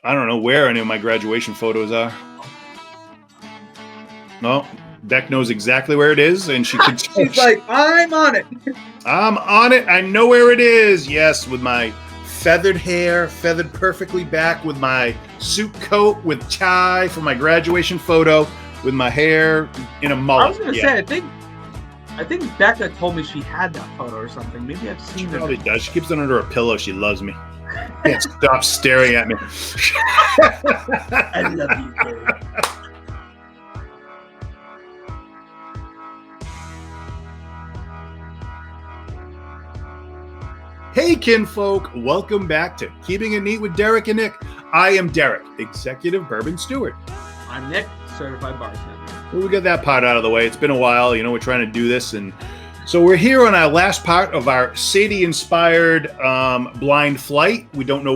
I don't know where any of my graduation photos are. No, Beck knows exactly where it is, and she could. She's like, I'm on it. I'm on it. I know where it is. Yes, with my feathered hair, feathered perfectly back, with my suit coat with tie for my graduation photo, with my hair in a mullet. I was gonna say, I think Becca told me she had that photo or something. Maybe I've seen it. She probably does. She keeps it under her pillow. She loves me. Can't stop staring at me. I love you, babe. Hey, kinfolk. Welcome back to Keeping It Neat with Derek and Nick. I am Derek, Executive Bourbon Steward. I'm Nick, Certified Bartender. Well, we got that part out of the way. It's been a while. You know, we're trying to do this. And so we're here on our last part of our Sadie-inspired blind flight. We don't know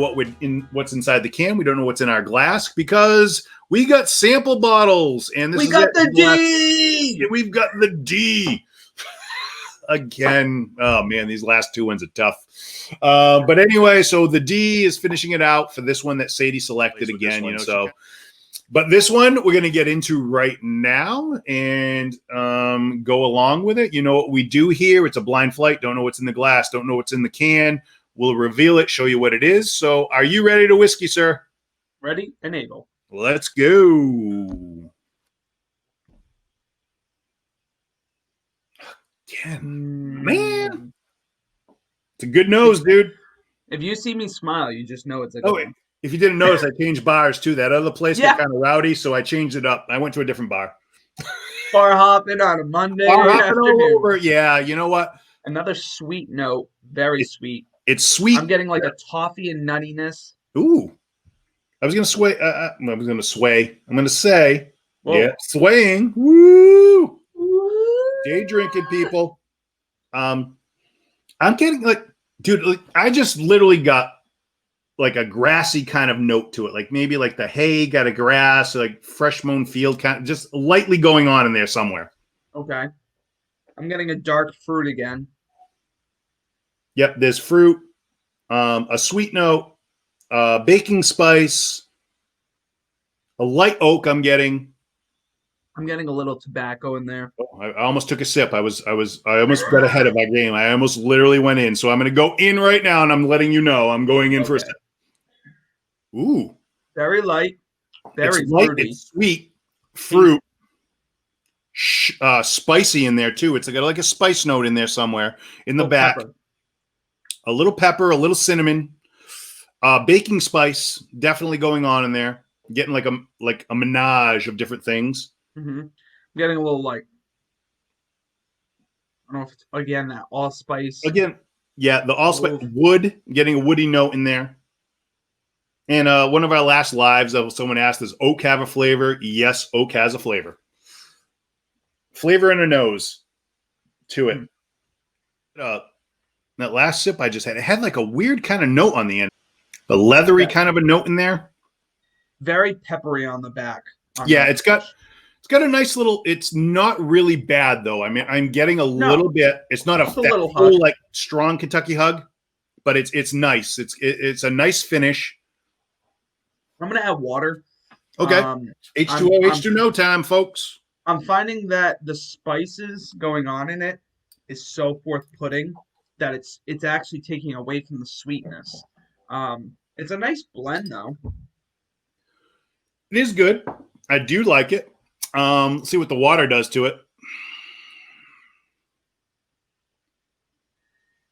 what's inside the can. We don't know what's in our glass because we got sample bottles. And this We got the D! We've got the D. Again, oh man, these last two ones are tough. But anyway, so the D is finishing it out for this one that Sadie selected again, you know. So, but this one we're going to get into right now and go along with it. You know what we do here? It's a blind flight. Don't know what's in the glass. Don't know what's in the can. We'll reveal it, show you what it is. So, are you ready to whiskey, sir? Ready and able. Let's go. Yeah, man, it's a good nose, dude. If you see me smile, you just know it's a good one. If you didn't notice, I changed bars too. That other place got kind of rowdy, so I changed it up. I went to a different bar. Bar hopping on a Monday afternoon. Yeah, you know what? Another sweet note, very sweet. It's sweet. I'm getting like a toffee and nuttiness. Ooh, I was gonna sway. I'm gonna say, whoa. Yeah, swaying. Woo. Day drinking, people. I'm getting dude, I just literally got like a grassy kind of note to it. Like maybe like the hay got a grass, like fresh mown field kind of just lightly going on in there somewhere. Okay. I'm getting a dark fruit again. Yep, there's fruit, a sweet note, baking spice, a light oak I'm getting a little tobacco in there. Oh, I almost took a sip. I almost got ahead of my game. I almost literally went in. So I'm going to go in right now, and I'm letting you know I'm going in for a sip. Ooh, very light, very fruity. It's sweet, fruit, spicy in there too. It's got like a spice note in there somewhere in the back. Pepper. A little pepper, a little cinnamon, baking spice, definitely going on in there. Getting like a menage of different things. Mm-hmm. I'm getting a little I don't know if it's that allspice. Again, yeah, the allspice wood. Getting a woody note in there. And one of our last lives, someone asked, "Does oak have a flavor?" Yes, oak has a flavor. Flavor in a nose to it. That last sip I just had, it had like a weird kind of note on the end, a leathery kind of a note in there. Very peppery on the back. It's got a nice little. It's not really bad though. I mean, I'm getting a little bit. It's not a full like strong Kentucky hug, but it's nice. It's a nice finish. I'm gonna add water. Okay. H2O, H2O time, folks. I'm finding that the spices going on in it is so forth-putting that it's actually taking away from the sweetness. It's a nice blend though. It is good. I do like it. Let's see what the water does to it.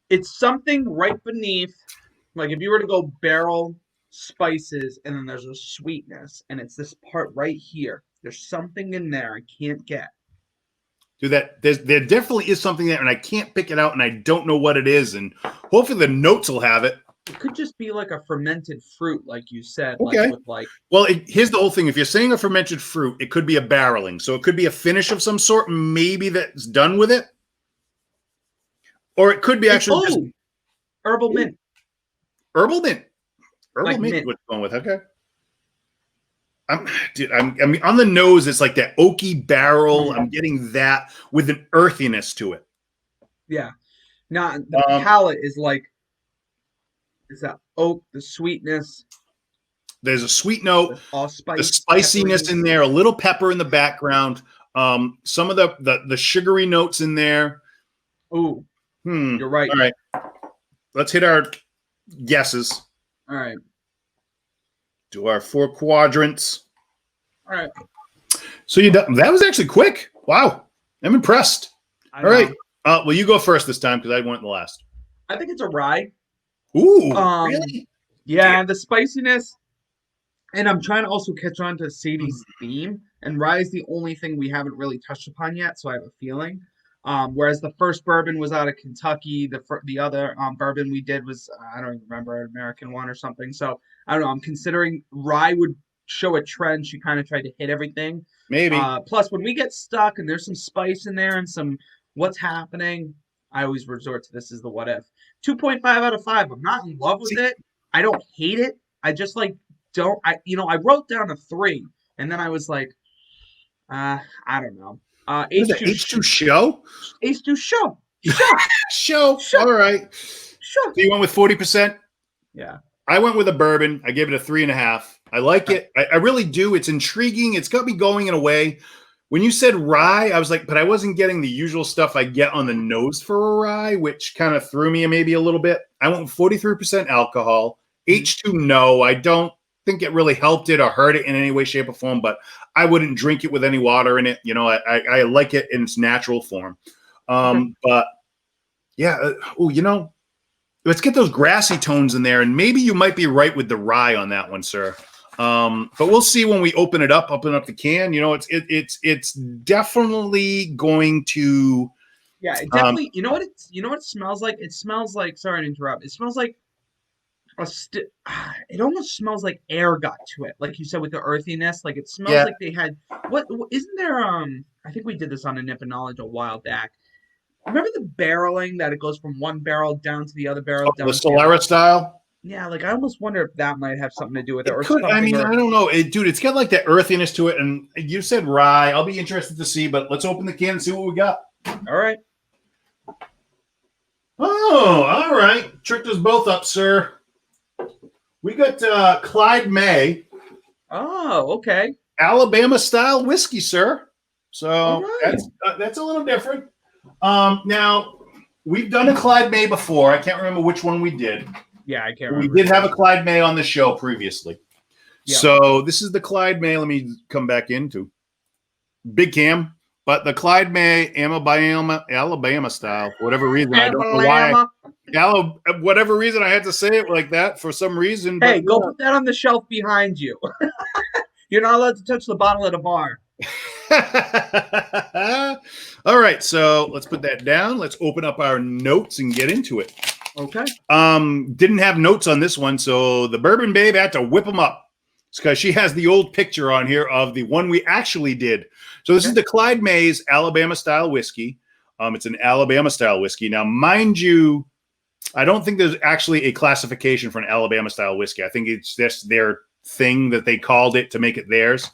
It's something right beneath, like if you were to go barrel spices and then there's a sweetness and it's this part right here. There's something in there I can't get. Dude, there definitely is something there and I can't pick it out and I don't know what it is, and hopefully the notes will have it. It could just be like a fermented fruit, like you said. Okay. Well, here's the whole thing. If you're saying a fermented fruit, it could be a barreling. So it could be a finish of some sort, maybe that's done with it. Or it could be actually just herbal mint. Herbal mint. Herbal like mint mint. What you're going with, okay. I'm on the nose, it's like that oaky barrel. I'm getting that with an earthiness to it. Yeah. Now the palate is like, is that oak, the sweetness. There's a sweet note, All the spice, spiciness peppery. in there, a little pepper in the background. Some of the sugary notes in there. Ooh, you're right. All right. Let's hit our guesses. All right. Do our 4 quadrants. All right. So that was actually quick. Wow. I'm impressed. All right. Well, you go first this time because I went last. I think it's a rye. Ooh, really? Yeah, the spiciness. And I'm trying to also catch on to Sadie's theme. And rye is the only thing we haven't really touched upon yet, so I have a feeling. Whereas the first bourbon was out of Kentucky, the other bourbon we did was I don't even remember, an American one or something. So I don't know. I'm considering rye would show a trend. She kind of tried to hit everything. Maybe. Plus, when we get stuck and there's some spice in there and some what's happening, I always resort to this as the what if. 2.5 out of 5. I'm not in love with it. I don't hate it. I just don't. I wrote down a 3, and then I was like, I don't know. H2 show? H2 show. Show. All right. Show. So you went with 40%? Yeah. I went with a bourbon. I gave it a 3.5. I like it. I really do. It's intriguing. It's got me going in a way. When you said rye, I was like, but I wasn't getting the usual stuff I get on the nose for a rye, which kind of threw me maybe a little bit. I went with 43% alcohol. H2, no. I don't think it really helped it or hurt it in any way, shape, or form, but I wouldn't drink it with any water in it. I like it in its natural form. But yeah, let's get those grassy tones in there, and maybe you might be right with the rye on that one, sir. But we'll see when we open up the can. It's definitely going to. Yeah, it definitely. You know what it smells like? It smells like. Sorry to interrupt. It smells like it almost smells like air got to it, like you said, with the earthiness. Like it smells like they had what isn't there? I think we did this on a Nip and Knowledge a while back. Remember the barreling that it goes from one barrel down to the other barrel? The Solera style. Yeah, I almost wonder if that might have something to do with it. It could. I don't know, dude. It's got like that earthiness to it, and you said rye. I'll be interested to see, but let's open the can and see what we got. All right. Oh, all right. Tricked us both up, sir. We got Clyde May. Oh, okay. Alabama style whiskey, sir. So right. that's a little different. Now we've done a Clyde May before. I can't remember which one we did. Yeah, I can't remember. We did have a Clyde May on the show previously. Yeah. So this is the Clyde May. Let me come back into Big Cam. But the Clyde May Alabama style, for whatever reason. I don't know why. Whatever reason I had to say it like that for some reason. Hey, go put that on the shelf behind you. You're not allowed to touch the bottle at a bar. All right, so let's put that down. Let's open up our notes and get into it. Okay. Didn't have notes on this one, so the Bourbon Babe had to whip them up. It's because she has the old picture on here of the one we actually did. So this is the Clyde May's Alabama style whiskey. It's an Alabama style whiskey. Now, mind you, I don't think there's actually a classification for an Alabama style whiskey. I think it's just their thing that they called it to make it theirs.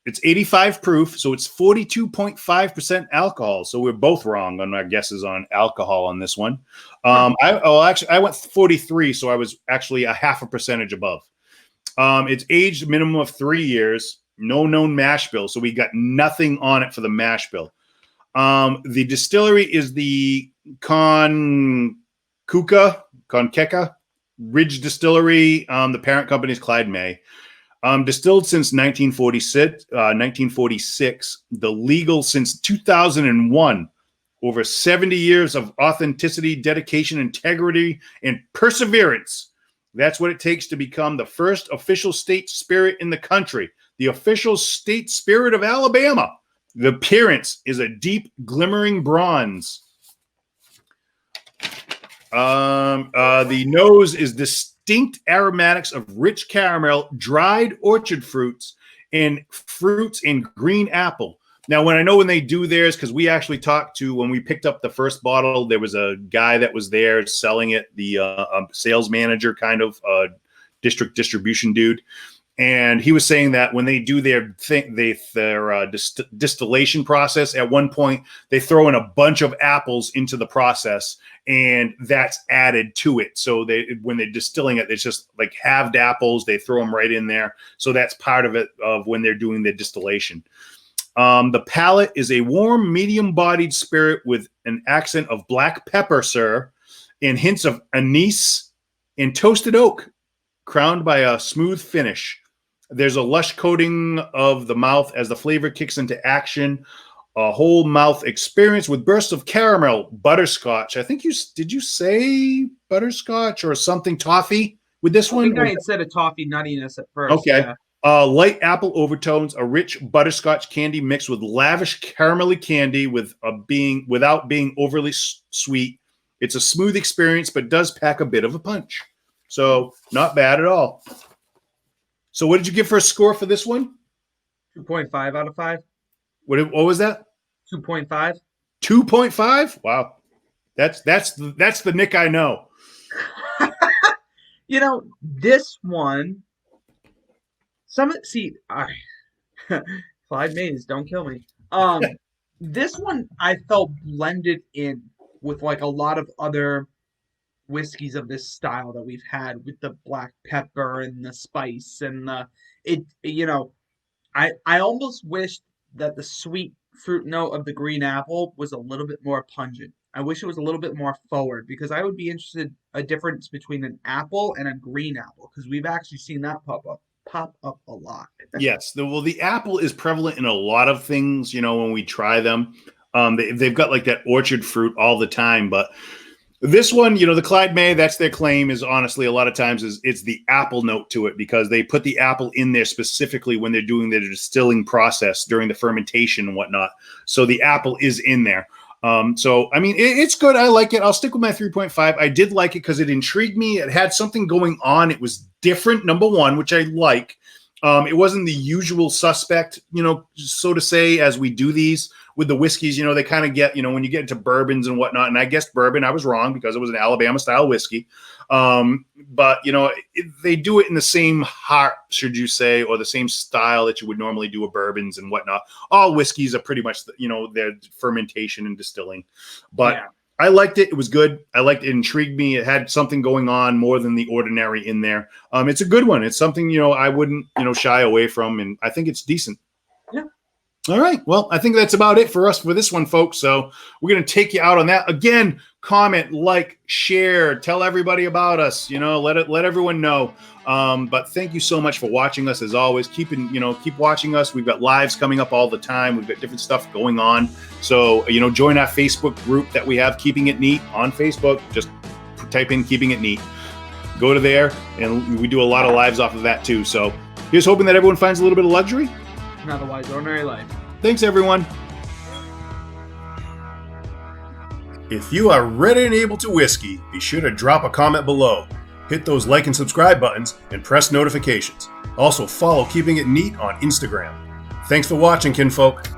It's 85 proof, so it's 42.5% alcohol. So we're both wrong on our guesses on alcohol on this one. I went 43, so I was actually a half a percentage above. It's aged minimum of 3 years. No known mash bill, so we got nothing on it for the mash bill. The distillery is the Conceka Ridge Distillery. The parent company is Clyde May. Distilled since 1946, the legal since 2001. Over 70 years of authenticity, dedication, integrity, and perseverance. That's what it takes to become the first official state spirit in the country. The official state spirit of Alabama. The appearance is a deep, glimmering bronze. The nose is distinct aromatics of rich caramel, dried orchard fruits, and green apple. Now, when they do theirs, because we actually talked to, when we picked up the first bottle, there was a guy that was there selling it, the sales manager kind of distribution dude. And he was saying that when they do their distillation process, at one point they throw in a bunch of apples into the process, and that's added to it. So when they're distilling it, it's just like halved apples. They throw them right in there. So that's part of it of when they're doing the distillation. The palate is a warm, medium-bodied spirit with an accent of black pepper, sir, and hints of anise and toasted oak, crowned by a smooth finish. There's a lush coating of the mouth as the flavor kicks into action. A whole mouth experience with bursts of caramel, butterscotch. I think did you say butterscotch or something toffee with this one? I think I had said a toffee nuttiness at first. Okay. Yeah. Light apple overtones, a rich butterscotch candy mixed with lavish caramelly candy without being overly sweet. It's a smooth experience, but does pack a bit of a punch. So not bad at all. So what did you give for a score for this one? 2.5 out of 5. What was that? 2.5. 2.5? Wow. That's the Nick I know. This one. Clyde Mays, don't kill me. This one I felt blended in with like a lot of other whiskeys of this style that we've had, with the black pepper and the spice and I almost wished that the sweet fruit note of the green apple was a little bit more pungent. I wish it was a little bit more forward, because I would be interested a difference between an apple and a green apple, because we've actually seen that pop up a lot. Yes. The apple is prevalent in a lot of things, when we try them. They've got like that orchard fruit all the time, but this one, the Clyde May, that's their claim, is honestly a lot of times it's the apple note to it, because they put the apple in there specifically when they're doing their distilling process during the fermentation and whatnot. So the apple is in there. It's good. I like it. I'll stick with my 3.5. I did like it because it intrigued me. It had something going on. It was different, number one, which I like. It wasn't the usual suspect, so to say, as we do these with the whiskeys. They kind of get, when you get into bourbons and whatnot, and I guessed bourbon, I was wrong because it was an Alabama style whiskey. But they do it in the same heart, should you say, or the same style that you would normally do with bourbons and whatnot. All whiskeys are pretty much, their fermentation and distilling. But yeah. I liked it. It was good. I liked it. It intrigued me. It had something going on more than the ordinary in there. It's a good one. It's something, I wouldn't, shy away from, and I think it's decent. Yeah. All right. Well, I think that's about it for us for this one, folks. So we're going to take you out on that. Again, comment, like, share, tell everybody about us, let everyone know. But thank you so much for watching us. As always, keep watching us. We've got lives coming up all the time. We've got different stuff going on. So, join our Facebook group that we have, Keeping It Neat, on Facebook. Just type in Keeping It Neat. Go to there, and we do a lot of lives off of that too. So here's hoping that everyone finds a little bit of luxury. An otherwise ordinary life. Thanks, everyone. If you are ready and able to whiskey, be sure to drop a comment below. Hit those like and subscribe buttons and press notifications. Also follow Keeping It Neat on Instagram. Thanks for watching, kinfolk.